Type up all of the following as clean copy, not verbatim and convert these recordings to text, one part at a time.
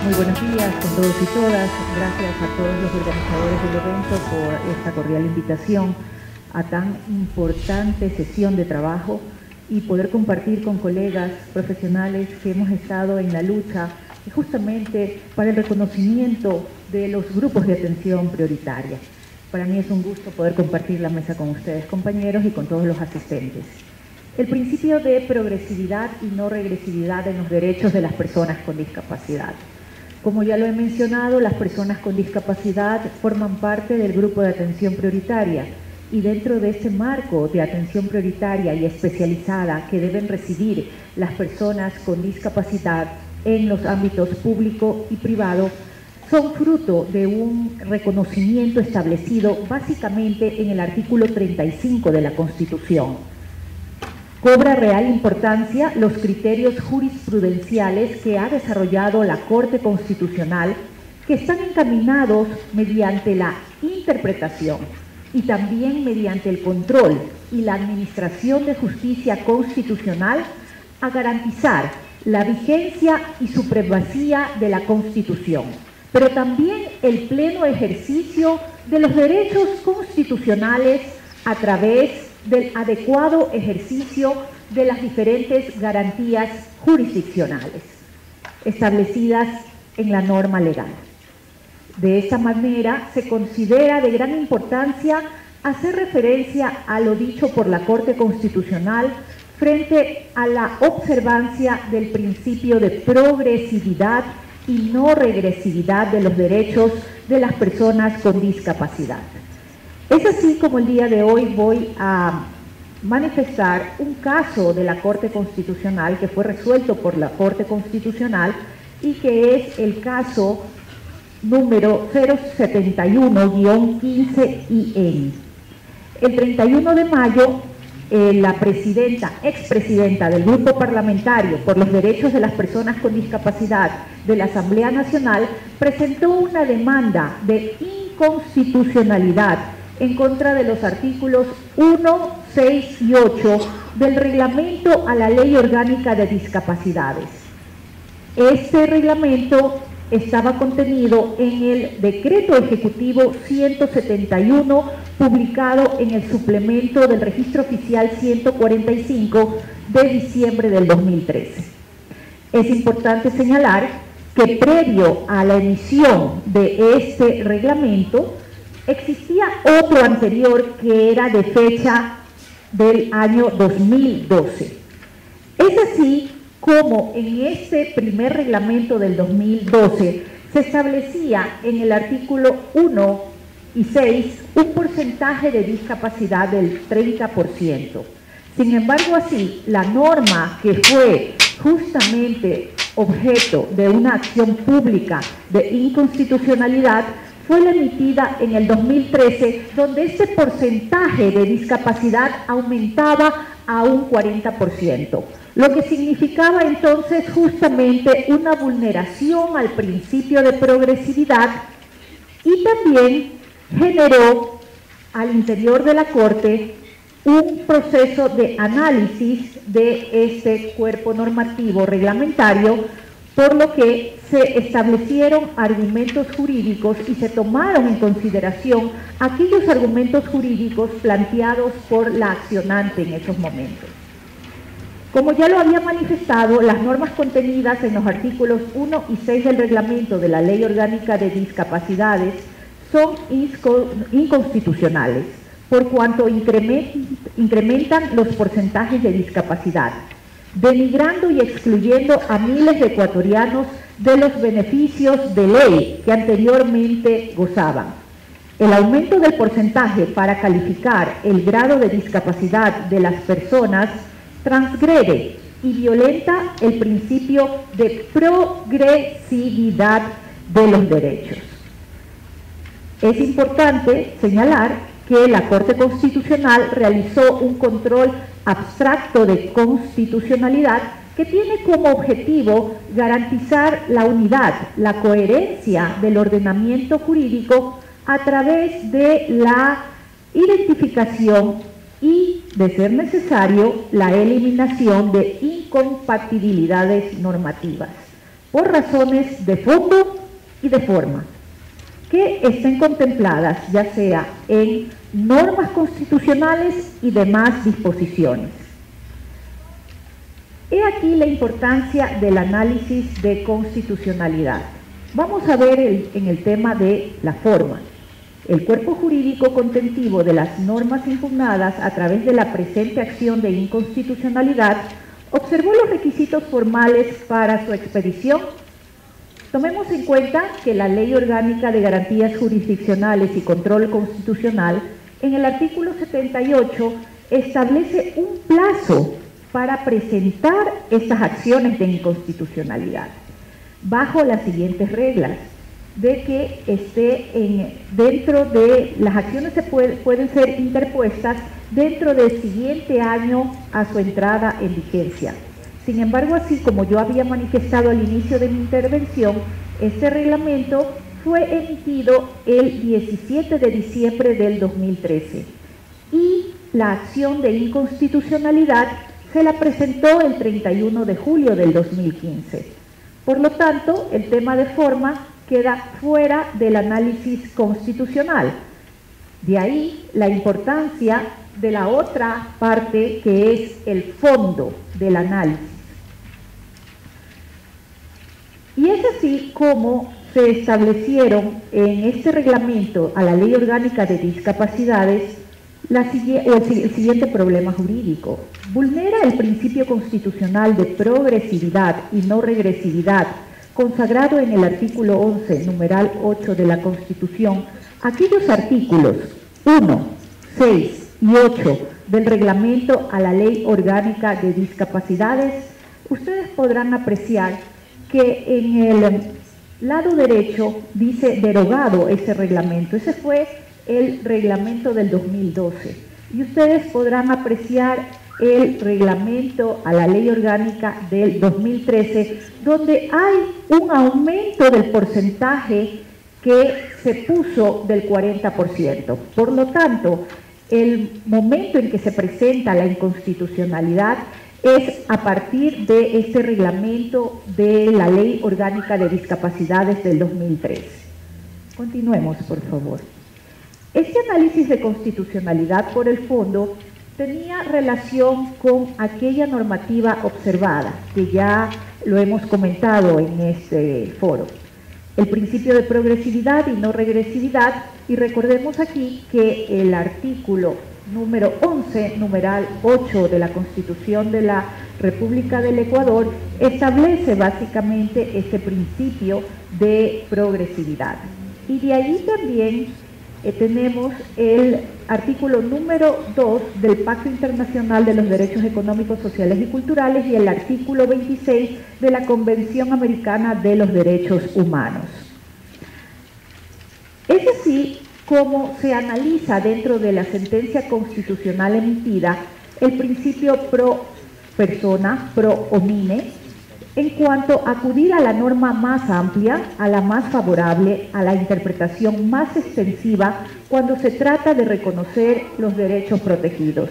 Muy buenos días con todos y todas. Gracias a todos los organizadores del evento por esta cordial invitación a tan importante sesión de trabajo y poder compartir con colegas profesionales que hemos estado en la lucha justamente para el reconocimiento de los grupos de atención prioritaria. Para mí es un gusto poder compartir la mesa con ustedes, compañeros, y con todos los asistentes. El principio de progresividad y no regresividad en los derechos de las personas con discapacidad. Como ya lo he mencionado, las personas con discapacidad forman parte del grupo de atención prioritaria y dentro de este marco de atención prioritaria y especializada que deben recibir las personas con discapacidad en los ámbitos público y privado, son fruto de un reconocimiento establecido básicamente en el artículo 35 de la Constitución. Cobra real importancia los criterios jurisprudenciales que ha desarrollado la Corte Constitucional, que están encaminados mediante la interpretación y también mediante el control y la administración de justicia constitucional a garantizar la vigencia y supremacía de la Constitución, pero también el pleno ejercicio de los derechos constitucionales a través del adecuado ejercicio de las diferentes garantías jurisdiccionales establecidas en la norma legal. De esta manera, se considera de gran importancia hacer referencia a lo dicho por la Corte Constitucional frente a la observancia del principio de progresividad y no regresividad de los derechos de las personas con discapacidad. Es así como el día de hoy voy a manifestar un caso de la Corte Constitucional que fue resuelto por la Corte Constitucional y que es el caso número 071-15-IN. El 31 de mayo, la expresidenta del Grupo Parlamentario por los Derechos de las Personas con Discapacidad de la Asamblea Nacional presentó una demanda de inconstitucionalidad en contra de los artículos 1, 6 y 8 del reglamento a la Ley Orgánica de Discapacidades. Este reglamento estaba contenido en el Decreto Ejecutivo 171, publicado en el suplemento del Registro Oficial 145 de diciembre del 2013. Es importante señalar que previo a la emisión de este reglamento, existía otro anterior que era de fecha del año 2012. Es así como en este primer reglamento del 2012 se establecía en el artículo 1 y 6 un porcentaje de discapacidad del 30%. Sin embargo, así, la norma que fue justamente objeto de una acción pública de inconstitucionalidad fue la emitida en el 2013, donde este porcentaje de discapacidad aumentaba a un 40%, lo que significaba entonces justamente una vulneración al principio de progresividad y también generó al interior de la Corte un proceso de análisis de este cuerpo normativo reglamentario, por lo que se establecieron argumentos jurídicos y se tomaron en consideración aquellos argumentos jurídicos planteados por la accionante en esos momentos. Como ya lo había manifestado, las normas contenidas en los artículos 1 y 6 del reglamento de la Ley Orgánica de Discapacidades son inconstitucionales, por cuanto incrementan los porcentajes de discapacidad, denigrando y excluyendo a miles de ecuatorianos de los beneficios de ley que anteriormente gozaban. El aumento del porcentaje para calificar el grado de discapacidad de las personas transgrede y violenta el principio de progresividad de los derechos. Es importante señalar que la Corte Constitucional realizó un control abstracto de constitucionalidad que tiene como objetivo garantizar la unidad, la coherencia del ordenamiento jurídico a través de la identificación y, de ser necesario, la eliminación de incompatibilidades normativas. por razones de fondo y de forma, que estén contempladas ya sea en normas constitucionales y demás disposiciones. He aquí la importancia del análisis de constitucionalidad. Vamos a ver en el tema de la forma. El cuerpo jurídico contentivo de las normas impugnadas a través de la presente acción de inconstitucionalidad observó los requisitos formales para su expedición. Tomemos en cuenta que la Ley Orgánica de Garantías Jurisdiccionales y Control Constitucional, en el artículo 78, establece un plazo para presentar estas acciones de inconstitucionalidad, bajo las siguientes reglas, de que dentro de las acciones pueden ser interpuestas dentro del siguiente año a su entrada en vigencia. Sin embargo, así como yo había manifestado al inicio de mi intervención, este reglamento fue emitido el 17 de diciembre del 2013 y la acción de inconstitucionalidad se la presentó el 31 de julio del 2015. Por lo tanto, el tema de forma queda fuera del análisis constitucional. De ahí la importancia de la otra parte, que es el fondo del análisis. Y es así como se establecieron en este reglamento a la Ley Orgánica de Discapacidades el siguiente problema jurídico. Vulnera el principio constitucional de progresividad y no regresividad, consagrado en el artículo 11, numeral 8 de la Constitución, aquellos artículos 1, 6 y 8 del reglamento a la Ley Orgánica de Discapacidades. Ustedes podrán apreciar que en el lado derecho dice derogado ese reglamento. Ese fue el reglamento del 2012. Y ustedes podrán apreciar el reglamento a la Ley Orgánica del 2013, donde hay un aumento del porcentaje que se puso del 40%. Por lo tanto, el momento en que se presenta la inconstitucionalidad es a partir de este reglamento de la Ley Orgánica de Discapacidades del 2003. Continuemos, por favor. Este análisis de constitucionalidad por el fondo tenía relación con aquella normativa observada, que ya lo hemos comentado en este foro. El principio de progresividad y no regresividad, y recordemos aquí que el artículo número 11, numeral 8 de la Constitución de la República del Ecuador establece básicamente ese principio de progresividad. Y de ahí también tenemos el artículo número 2 del Pacto Internacional de los Derechos Económicos, Sociales y Culturales y el artículo 26 de la Convención Americana de los Derechos Humanos. Es así como se analiza dentro de la sentencia constitucional emitida el principio pro persona, pro homine, en cuanto a acudir a la norma más amplia, a la más favorable, a la interpretación más extensiva cuando se trata de reconocer los derechos protegidos.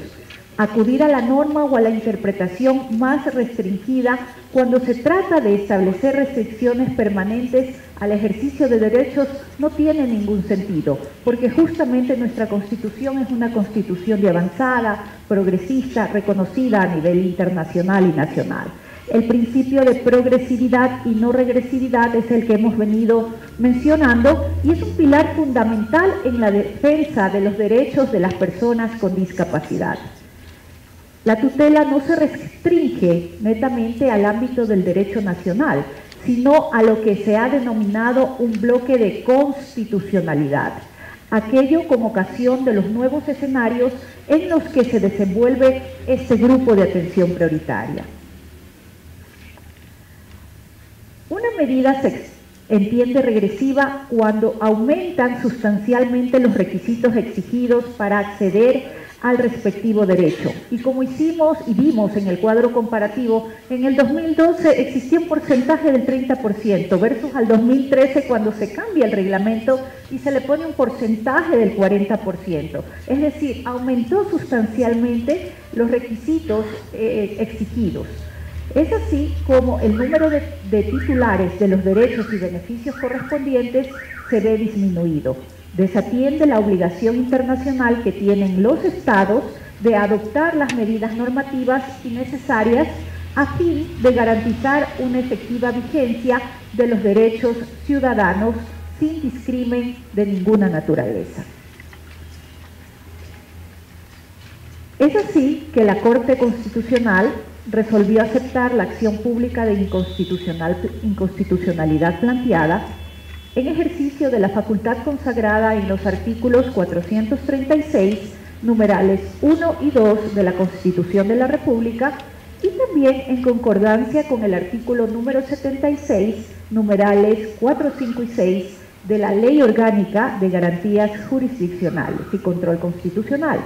Acudir a la norma o a la interpretación más restringida cuando se trata de establecer restricciones permanentes al ejercicio de derechos no tiene ningún sentido, porque justamente nuestra Constitución es una Constitución de avanzada, progresista, reconocida a nivel internacional y nacional. El principio de progresividad y no regresividad es el que hemos venido mencionando y es un pilar fundamental en la defensa de los derechos de las personas con discapacidad. La tutela no se restringe netamente al ámbito del derecho nacional, sino a lo que se ha denominado un bloque de constitucionalidad, aquello con ocasión de los nuevos escenarios en los que se desenvuelve este grupo de atención prioritaria. Una medida se entiende regresiva cuando aumentan sustancialmente los requisitos exigidos para acceder al respectivo derecho. Y como hicimos y vimos en el cuadro comparativo, en el 2012 existía un porcentaje del 30% versus al 2013 cuando se cambia el reglamento y se le pone un porcentaje del 40%. Es decir, aumentó sustancialmente los requisitos exigidos. Es así como el número de titulares de los derechos y beneficios correspondientes se ve disminuido. Desatiende la obligación internacional que tienen los estados de adoptar las medidas normativas y necesarias a fin de garantizar una efectiva vigencia de los derechos ciudadanos sin discrimen de ninguna naturaleza. Es así que la Corte Constitucional resolvió aceptar la acción pública de inconstitucionalidad planteada en ejercicio de la facultad consagrada en los artículos 436, numerales 1 y 2 de la Constitución de la República, y también en concordancia con el artículo número 76, numerales 4, 5 y 6 de la Ley Orgánica de Garantías Jurisdiccionales y Control Constitucional.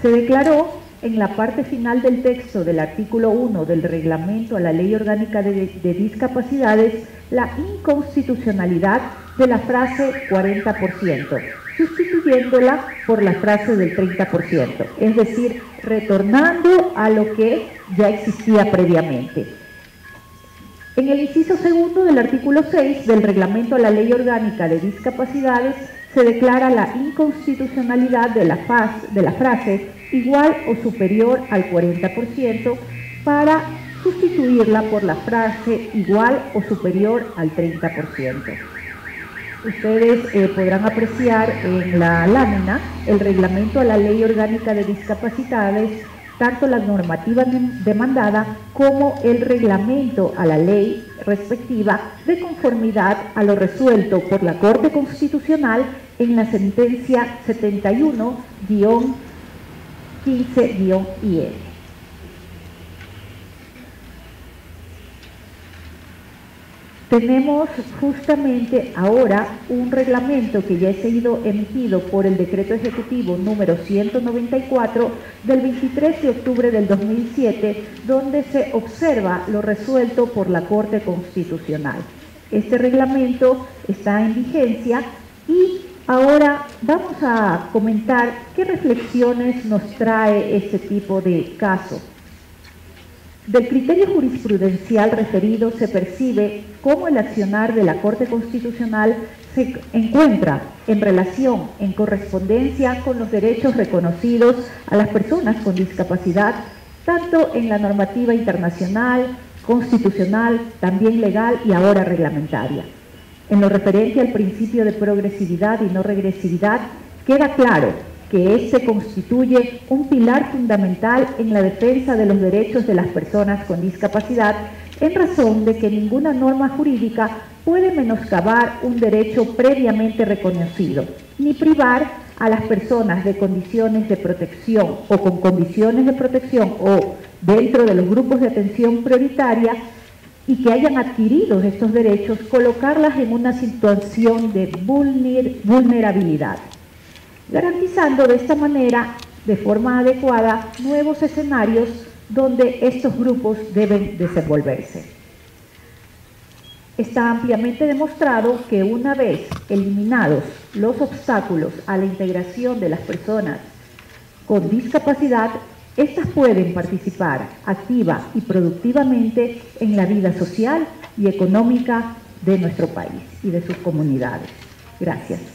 Se declaró en la parte final del texto del artículo 1 del reglamento a la Ley Orgánica de Discapacidades la inconstitucionalidad de la frase 40%, sustituyéndola por la frase del 30%, es decir, retornando a lo que ya existía previamente. En el inciso segundo del artículo 6 del reglamento a la Ley Orgánica de Discapacidades se declara la inconstitucionalidad de la frase igual o superior al 40% para sustituirla por la frase igual o superior al 30%. Ustedes podrán apreciar en la lámina el reglamento a la Ley Orgánica de Discapacidades, tanto la normativa demandada como el reglamento a la ley respectiva, de conformidad a lo resuelto por la Corte Constitucional en la sentencia 71-15-IE. Tenemos justamente ahora un reglamento que ya ha sido emitido por el Decreto Ejecutivo número 194 del 23 de octubre del 2007, donde se observa lo resuelto por la Corte Constitucional. Este reglamento está en vigencia y ahora vamos a comentar qué reflexiones nos trae este tipo de caso. Del criterio jurisprudencial referido se percibe cómo el accionar de la Corte Constitucional se encuentra en relación, en correspondencia con los derechos reconocidos a las personas con discapacidad, tanto en la normativa internacional, constitucional, también legal y ahora reglamentaria. En lo referente al principio de progresividad y no regresividad, queda claro que este constituye un pilar fundamental en la defensa de los derechos de las personas con discapacidad, en razón de que ninguna norma jurídica puede menoscabar un derecho previamente reconocido, ni privar a las personas de condiciones de protección o con condiciones de protección o dentro de los grupos de atención prioritaria y que hayan adquirido estos derechos, colocarlas en una situación de vulnerabilidad, garantizando de esta manera, de forma adecuada, nuevos escenarios donde estos grupos deben desenvolverse. Está ampliamente demostrado que una vez eliminados los obstáculos a la integración de las personas con discapacidad, éstas pueden participar activa y productivamente en la vida social y económica de nuestro país y de sus comunidades. Gracias.